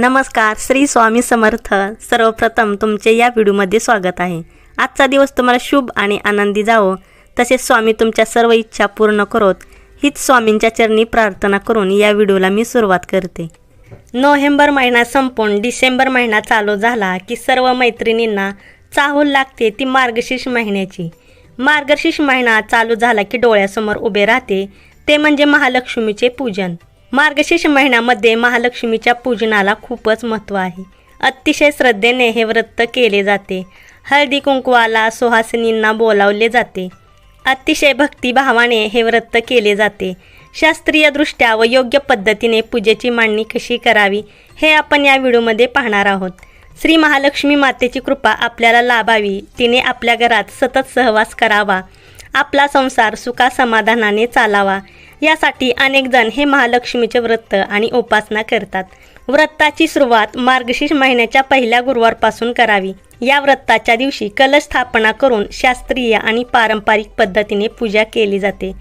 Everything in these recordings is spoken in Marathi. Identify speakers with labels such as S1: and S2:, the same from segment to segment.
S1: नमस्कार, श्री स्वामी समर्थ. सर्वप्रथम तुमचे या व्हिडिओमध्ये स्वागत आहे. आजचा दिवस तुम्हाला शुभ आणि आनंदी जावो, तसेच स्वामी तुमच्या सर्व इच्छा पूर्ण करोत, हीच स्वामींच्या चरणी प्रार्थना करून या व्हिडिओला मी सुरुवात करते. नोव्हेंबर महिना संपून डिसेंबर महिना चालू झाला की सर्व मैत्रिणींना चाहूल लागते ती मार्गशीर्ष महिन्याची. मार्गशीर्ष महिना चालू झाला की डोळ्यासमोर उभे राहते ते म्हणजे महालक्ष्मीचे पूजन. मार्गशीर्ष महिन्यामध्ये महालक्ष्मीच्या पूजनाला खूपच महत्त्व आहे. अतिशय श्रद्धेने हे व्रत केले जाते. हळदी कुंकवाला सुहासिनींना बोलावले जाते. अतिशय भक्तिभावाने हे व्रत केले जाते. शास्त्रीयदृष्ट्या व योग्य पद्धतीने पूजेची मांडणी कशी करावी हे आपण या व्हिडिओमध्ये पाहणार आहोत. श्री महालक्ष्मी मातेची कृपा आपल्याला लाभावी, तिने आपल्या घरात सतत सहवास करावा, आपला संसार सुखासमाधानाने चालावा, यासाठी अनेक जण हे महालक्ष्मीचे व्रत आणि उपासना करतात. व्रताची सुरुवात मार्गशीर्ष महिन्याच्या पहिल्या गुरुवारपासून करावी. या व्रताच्या दिवशी कलश स्थापना करून शास्त्रीय आणि पारंपरिक पद्धतीने पूजा केली जाते.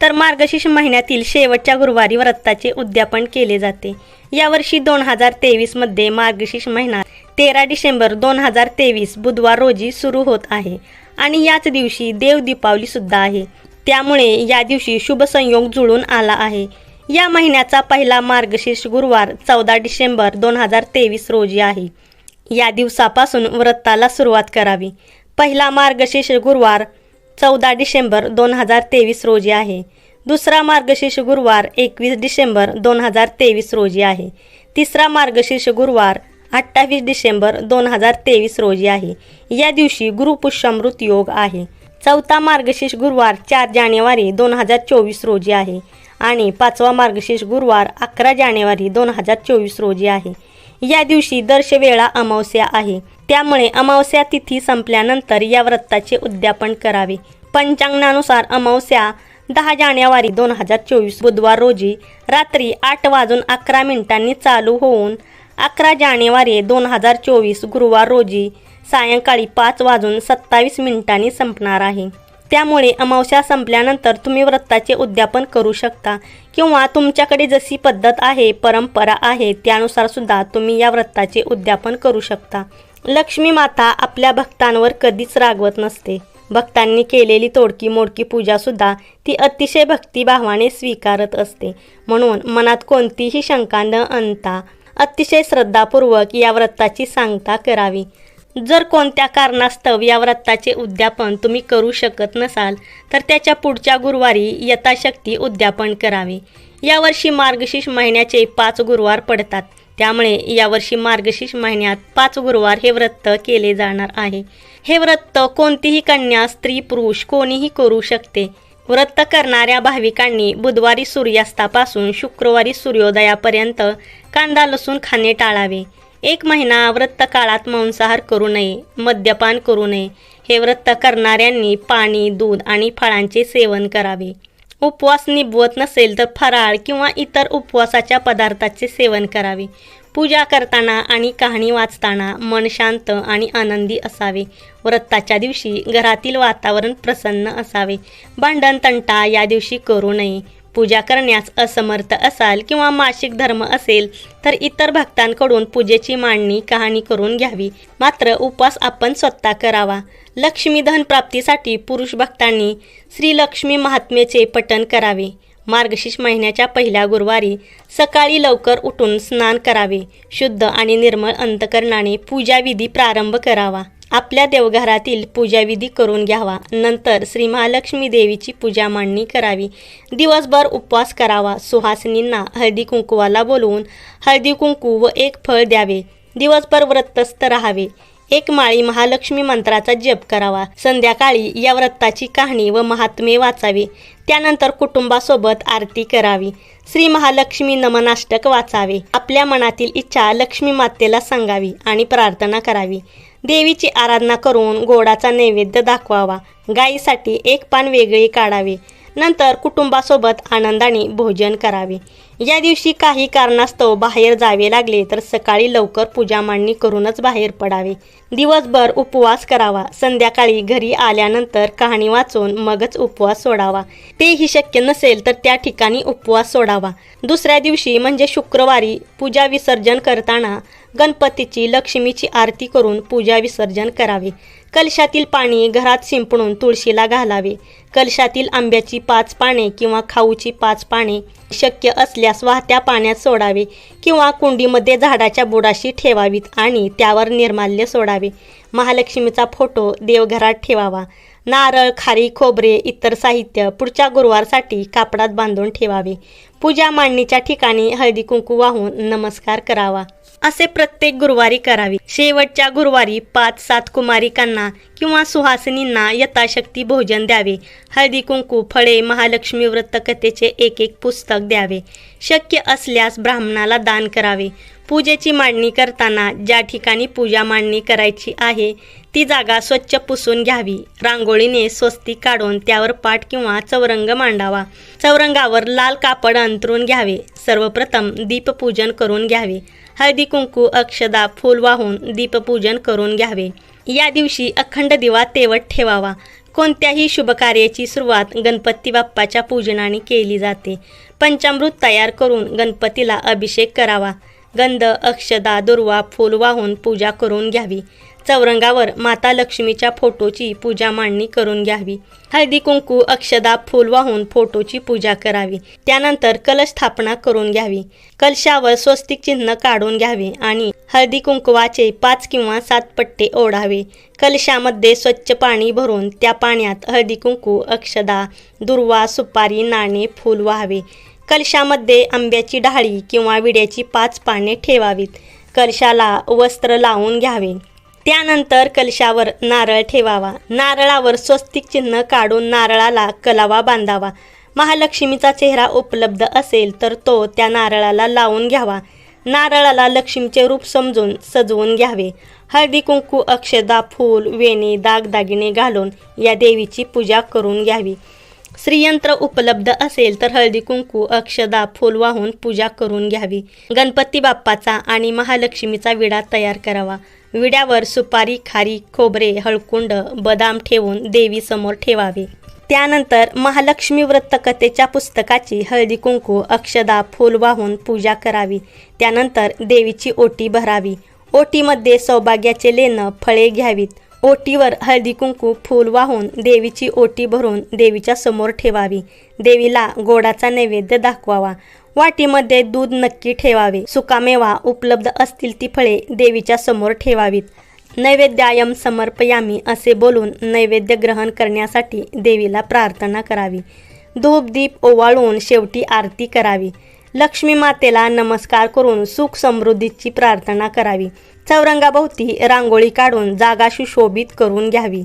S1: तर मार्गशीर्ष महिन्यातील शेवटच्या गुरुवारी व्रताचे उद्यापन केले जाते. यावर्षी 2023 मध्ये मार्गशीर्ष महिना 13 डिसेंबर 2023 बुधवार रोजी सुरू होत आहे आणि याच दिवशी देव दीपावली सुद्धा आहे. त्यामुळे या दिवशी शुभ संयोग जुळून आला आहे. या महिन्याचा पहिला मार्गशीर्ष गुरुवार 14 डिसेंबर 2023 रोजी आहे. या दिवसापासून व्रताला सुरुवात करावी. पहिला मार्गशीर्ष गुरुवार 14 डिसेंबर 2023 रोजी आहे. दुसरा मार्गशीर्ष गुरुवार 21 डिसेंबर 2023 रोजी आहे. तिसरा मार्गशीर्ष गुरुवार 28 डिसेंबर 2023 रोजी आहे. या दिवशी गुरुपुष्यामृत योग आहे. चौथा मार्गशीर्ष गुरुवार 4 जानेवारी 2024 रोजी आहे आणि पाचवा मार्गशीर्ष गुरुवार 11 जानेवारी 2024 रोजी आहे. या दिवशी दर्शवेळा अमावस्या आहे. त्यामुळे अमावस्या तिथी संपल्यानंतर या व्रताचे उद्यापन करावे. पंचांगानुसार अमावस्या 10 जानेवारी 2024 बुधवार रोजी रात्री 8:11 चालू होऊन 11 जानेवारी 2024 गुरुवार रोजी सायंकाळी 5:27 संपणार आहे. त्यामुळे अमावस्या संपल्यानंतर तुम्ही व्रताचे उद्यापन करू शकता किंवा तुमच्याकडे जशी पद्धत आहे, परंपरा आहे, त्यानुसार सुद्धा तुम्ही या व्रताचे उद्यापन करू शकता. लक्ष्मी माता आपल्या भक्तांवर कधीच रागवत नसते. भक्तांनी केलेली तोडकी मोडकी पूजासुद्धा ती अतिशय भक्तिभावाने स्वीकारत असते. म्हणून मनात कोणतीही शंका न आणता अतिशय श्रद्धापूर्वक या व्रताची सांगता करावी. जर कोणत्या कारणास्तव या व्रताचे उद्यापन तुम्ही करू शकत नसाल तर त्याच्या पुढच्या गुरुवारी यथाशक्ती उद्यापन करावे. यावर्षी मार्गशीर्ष महिन्याचे 5 गुरुवार पडतात. त्यामुळे यावर्षी मार्गशीर्ष महिन्यात 5 गुरुवार हे व्रत केले जाणार आहे. हे व्रत कोणतीही कन्या, स्त्री, पुरुष कोणीही करू शकते. व्रत करणाऱ्या भाविकांनी बुधवारी सूर्यास्तापासून शुक्रवारी सूर्योदयापर्यंत कांदा लसूण खाणे टाळावे. 1 महिना व्रत काळात मांसाहार करू नये, मद्यपान करू नये. हे व्रत करणाऱ्यांनी पाणी, दूध आणि फळांचे सेवन करावे. उपवास निभवत नसेल तर फराळ किंवा इतर उपवासाच्या पदार्थाचे सेवन करावे. पूजा करताना आणि कहाणी वाचताना मन शांत आणि आनंदी असावे. व्रताच्या दिवशी घरातील वातावरण प्रसन्न असावे. भांडण तंटा या दिवशी करू नये. पूजा करण्यास असमर्थ असाल किंवा मासिक धर्म असेल तर इतर भक्तांकडून पूजेची मांडणी कहाणी करून घ्यावी. मात्र उपवास आपण स्वतः करावा. लक्ष्मी धन प्राप्तीसाठी पुरुष भक्तांनी श्री लक्ष्मी महात्म्याचे पठण करावे. मार्गशीर्ष महिन्याच्या पहिल्या गुरुवारी सकाळी लवकर उठून स्नान करावे. शुद्ध आणि निर्मळ अंतकरणाने पूजाविधी प्रारंभ करावा. आपल्या देवघरातील पूजाविधी करून घ्यावा. नंतर श्री महालक्ष्मी देवीची पूजा मांडणी करावी. दिवसभर उपवास करावा. सुहासिनींना हळदी कुंकवाला बोलवून हळदी कुंकू व 1 फळ द्यावे. दिवसभर व्रतस्थ राहावे. 1 माळी महालक्ष्मी मंत्राचा जप करावा. संध्याकाळी या व्रताची कहाणी व महात्म्य वाचावे. त्यानंतर कुटुंबासोबत आरती करावी. श्री महालक्ष्मी नमनाष्टक वाचावे. आपल्या मनातील इच्छा लक्ष्मी मातेला सांगावी आणि प्रार्थना करावी. देवीची आराधना करून गोडाचा नैवेद्य दाखवावा. गायीसाठी 1 पान वेगळे काढावे. नंतर कुटुंबासोबत आनंदाने भोजन करावे। या दिवशी काही कारणास्तव बाहेर जावे लागले तर सकाळी लवकर पूजा मांडणी करूनच बाहेर पडावे। दिवसभर उपवास करावा। संध्याकाळी घरी आल्यानंतर कहाणी वाचून मगच उपवास सोडावा। तेही शक्य नसेल तर त्या ठिकाणी उपवास सोडावा। दुसऱ्या दिवशी म्हणजे शुक्रवारी पूजा विसर्जन करताना गणपतीची लक्ष्मीची आरती करून पूजा विसर्जन करावे। कलशातील पाणी घरात शिंपडून तुळशीला घालावे। कलशातील आंब्याची 5 पाने किंवा खाऊची 5 पाने शक्य असल्यास वाहत्या पाण्यात सोडावे किंवा कुंडीमध्ये झाडाच्या बुडाशी ठेवावीत आणि त्यावर निर्माल्य सोडावे। महालक्ष्मीचा फोटो देवघरात ठेवावा। नारळ, खारी, खोबरे इतर साहित्य पुढच्या गुरुवारसाठी कापडात बांधून ठेवावे। पूजा मांडणीच्या ठिकाणी हळदी कुंकू वाहून नमस्कार करावा। असे प्रत्येक गुरुवारी करावे। शेवटच्या गुरुवारी 5-7 कुमारिकांना किंवा सुहासिनींना यथाशक्ती भोजन द्यावे। हळदी कुंकू, फळे, महालक्ष्मी व्रत कथेचे एक पुस्तक द्यावे। शक्य असल्यास ब्राह्मणाला दान करावे। पूजेची मांडणी करताना ज्या ठिकाणी पूजा मांडणी करायची आहे ती जागा स्वच्छ पुसून घ्यावी। रांगोळीने स्वस्तिक काढून त्यावर पाट किंवा चौरंग मांडावा। चौरंगावर लाल कापड अंथरून घ्यावे। सर्वप्रथम दीपपूजन करून घ्यावे। हळदी कुंकू, अक्षदा, फूल वाहून दीपपूजन करून घ्यावे। या दिवशी अखंड दिवा तेवत ठेवावा। कोणत्याही शुभकार्याची सुरुवात गणपती बाप्पाच्या पूजनाने केली जाते। पंचामृत तयार करून गणपतीला अभिषेक करावा। गंध, अक्षदा, दुर्वा, फूल वाहून पूजा करून घ्यावी। चौरंगावर माता लक्ष्मीच्या फोटोची पूजा मांडणी करून घ्यावी। हळदी कुंकू, अक्षदा, फूल वाहून फोटोची पूजा करावी। त्यानंतर कलश स्थापना करून घ्यावी। कलशावर स्वस्तिक चिन्ह काढून घ्यावे आणि हळदी कुंकवाचे 5 किंवा 7 पट्टे ओढावे। कलशामध्ये स्वच्छ पाणी भरून त्या पाण्यात हळदी कुंकू, अक्षदा, दुर्वा, सुपारी, नाणे, फूल वाहावे। कलशामध्ये आंब्याची डहाळी किंवा विड्याची 5 पाने ठेवावीत। कलशाला वस्त्र लावून घ्यावे। त्यानंतर कलशावर नारळ ठेवावा। नारळावर स्वस्तिक चिन्ह काढून नारळाला कलावा बांधावा। महालक्ष्मीचा चेहरा उपलब्ध असेल तर तो त्या नारळाला लावून घ्यावा। नारळाला लक्ष्मीचे रूप समजून सजवून घ्यावे। हळदी कुंकू, अक्षदा, फूल, वेणी, दागदागिने घालून या देवीची पूजा करून घ्यावी। श्रीयंत्र उपलब्ध असेल तर हळदी कुंकू, अक्षदा, फूल वाहून पूजा करून घ्यावी। गणपती बाप्पाचा आणि महालक्ष्मीचा विडा तयार करावा। विड्यावर सुपारी, खारी, खोबरे, हळकुंड, बदाम ठेवून देवीसमोर ठेवावे। त्यानंतर महालक्ष्मी व्रत कथेच्या पुस्तकाची हळदी कुंकू, अक्षदा, फूल वाहून पूजा करावी। त्यानंतर देवीची ओटी भरावी। ओटीमध्ये सौभाग्याचे लेणं, फळे घ्यावीत। ओटीवर हळदी कुंकू, फूल वाहून देवीची ओटी भरून देवीच्या समोर ठेवावी। देवीला गोडाचा नैवेद्य दाखवावा। वाटीमध्ये दूध नक्की ठेवावे। सुकामेवा उपलब्ध असतील ती फळे देवीच्या समोर ठेवावीत। नैवेद्यायम समर्पयामी असे बोलून नैवेद्य ग्रहण करण्यासाठी देवीला प्रार्थना करावी। धूप दीप ओवाळून शेवटी आरती करावी। लक्ष्मी मातेला नमस्कार करून सुख समृद्धीची प्रार्थना करावी। चौरंगाभोवती रांगोळी काढून जागा सुशोभित करून घ्यावी।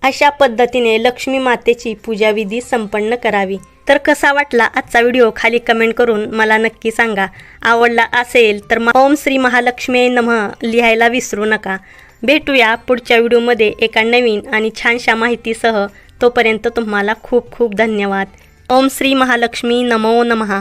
S1: अशा पद्धतीने लक्ष्मी मातेची पूजाविधी संपन्न करावी। तर कसा वाटला आजचा व्हिडिओ खाली कमेंट करून मला नक्की सांगा। आवडला असेल तर ओम श्री महालक्ष्मी नमः लिहायला विसरू नका। भेटूया पुढच्या व्हिडिओमध्ये एका नवीन आणि छानशा माहितीसह। तोपर्यंत तुम्हाला खूप खूप धन्यवाद। ओम श्री महालक्ष्मी नमो नमः।